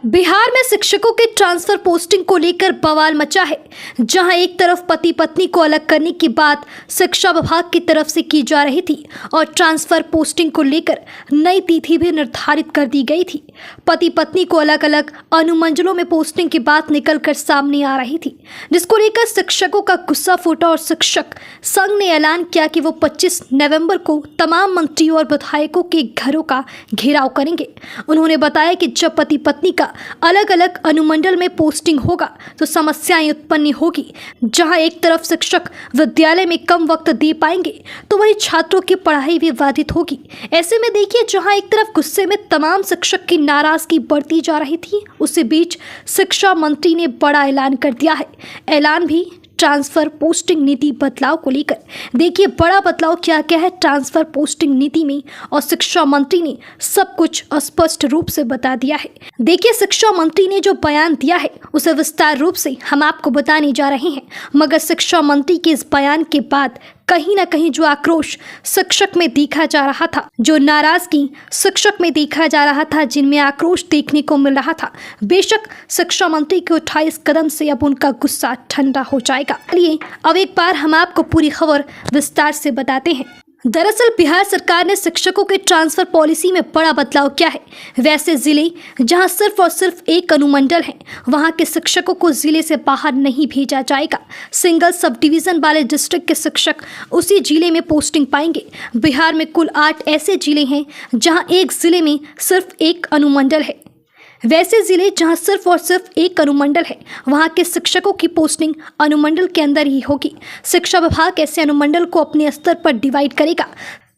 बिहार में शिक्षकों के ट्रांसफर पोस्टिंग को लेकर बवाल मचा है। जहां एक तरफ पति पत्नी को अलग करने की बात शिक्षा विभाग की तरफ से की जा रही थी और ट्रांसफर पोस्टिंग को लेकर नई तिथि भी निर्धारित कर दी गई थी। पति पत्नी को अलग अलग अनुमंडलों में पोस्टिंग की बात निकलकर सामने आ रही थी, जिसको लेकर शिक्षकों का गुस्सा फूटा और शिक्षक संघ ने ऐलान किया कि वो 25 नवंबर को तमाम मंत्रियों और विधायकों के घरों का घेराव करेंगे। उन्होंने बताया कि जब पति पत्नी का अलग अलग अनुमंडल में पोस्टिंग होगा तो समस्याएं उत्पन्न होगी। जहां एक तरफ शिक्षक विद्यालय में कम वक्त दे पाएंगे तो वहीं छात्रों की पढ़ाई भी बाधित होगी। ऐसे में देखिए, जहां एक तरफ गुस्से में तमाम शिक्षक की नाराजगी बढ़ती जा रही थी, उसी बीच शिक्षा मंत्री ने बड़ा ऐलान कर दिया है। ऐलान भी ट्रांसफर पोस्टिंग नीति बदलाव को लेकर। देखिए बड़ा बदलाव क्या क्या है ट्रांसफर पोस्टिंग नीति में, और शिक्षा मंत्री ने सब कुछ स्पष्ट रूप से बता दिया है। देखिए शिक्षा मंत्री ने जो बयान दिया है उसे विस्तार रूप से हम आपको बताने जा रहे हैं, मगर शिक्षा मंत्री के इस बयान के बाद कहीं ना कहीं जो आक्रोश शिक्षक में देखा जा रहा था, जो नाराजगी शिक्षक में देखा जा रहा था, जिनमें आक्रोश देखने को मिल रहा था, बेशक शिक्षा मंत्री के उठाए इस कदम से अब उनका गुस्सा ठंडा हो जाएगा। चलिए अब एक बार हम आपको पूरी खबर विस्तार से बताते हैं। दरअसल बिहार सरकार ने शिक्षकों के ट्रांसफर पॉलिसी में बड़ा बदलाव किया है। वैसे जिले जहां सिर्फ और सिर्फ एक अनुमंडल है, वहां के शिक्षकों को जिले से बाहर नहीं भेजा जाएगा। सिंगल सब डिवीजन वाले डिस्ट्रिक्ट के शिक्षक उसी जिले में पोस्टिंग पाएंगे। बिहार में कुल 8 ऐसे जिले हैं जहां एक जिले में सिर्फ एक अनुमंडल है। वैसे जिले जहां सिर्फ और सिर्फ एक अनुमंडल है, वहां के शिक्षकों की पोस्टिंग अनुमंडल के अंदर ही होगी। शिक्षा विभाग ऐसे अनुमंडल को अपने स्तर पर डिवाइड करेगा।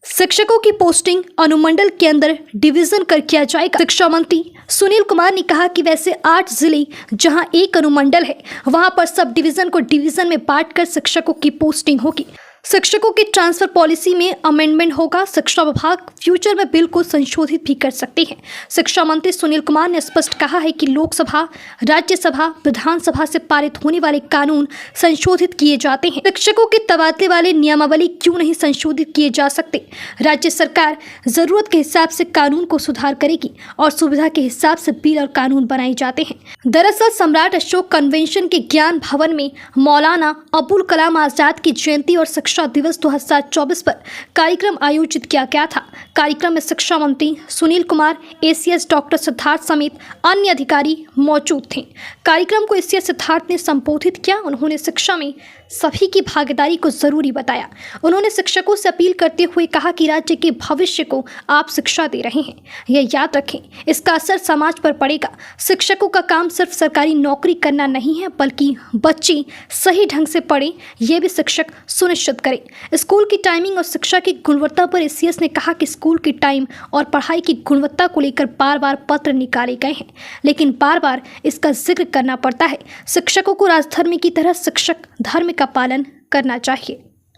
शिक्षकों की पोस्टिंग अनुमंडल के अंदर डिवीजन कर किया जाएगा। शिक्षा मंत्री सुनील कुमार ने कहा कि वैसे 8 जिले जहां एक अनुमंडल है, वहां पर सब डिवीजन को डिवीजन में बांटकर शिक्षकों की पोस्टिंग होगी। शिक्षकों की ट्रांसफर पॉलिसी में अमेंडमेंट होगा। शिक्षा विभाग फ्यूचर में बिल को संशोधित भी कर सकते हैं। शिक्षा मंत्री सुनील कुमार ने स्पष्ट कहा है कि लोकसभा, राज्यसभा, विधानसभा से पारित होने वाले कानून संशोधित किए जाते हैं। शिक्षकों के तबादले वाले नियमावली क्यों नहीं संशोधित किए जा सकते? राज्य सरकार जरूरत के हिसाब से कानून को सुधार करेगी और सुविधा के हिसाब से बिल और कानून बनाए जाते हैं। दरअसल सम्राट अशोक कन्वेंशन के ज्ञान भवन में मौलाना अबुल कलाम आजाद की जयंती और शिक्षा दिवस 2024 पर कार्यक्रम आयोजित किया गया था। कार्यक्रम में शिक्षा मंत्री सुनील कुमार, एसीएस डॉक्टर सिद्धार्थ समेत अन्य अधिकारी मौजूद थे। कार्यक्रम को एसीएस सिद्धार्थ ने संबोधित किया। उन्होंने शिक्षा में सभी की भागीदारी को जरूरी बताया। उन्होंने शिक्षकों से अपील करते हुए कहा कि राज्य के भविष्य को आप शिक्षा दे रहे हैं, यह याद रखें, इसका असर समाज पर पड़ेगा। शिक्षकों का काम सिर्फ सरकारी नौकरी करना नहीं है, बल्कि बच्चे सही ढंग से पढ़ें, यह भी शिक्षक सुनिश्चित करें। स्कूल की टाइमिंग और शिक्षा की गुणवत्ता पर एसीएस ने कहा कि स्कूल की टाइम और पढ़ाई की गुणवत्ता को लेकर बार बार पत्र निकाले गए हैं, लेकिन बार बार इसका जिक्र करना पड़ता है। शिक्षकों को राजधर्म की तरह शिक्षक धर्म का पालन करना चाहिए।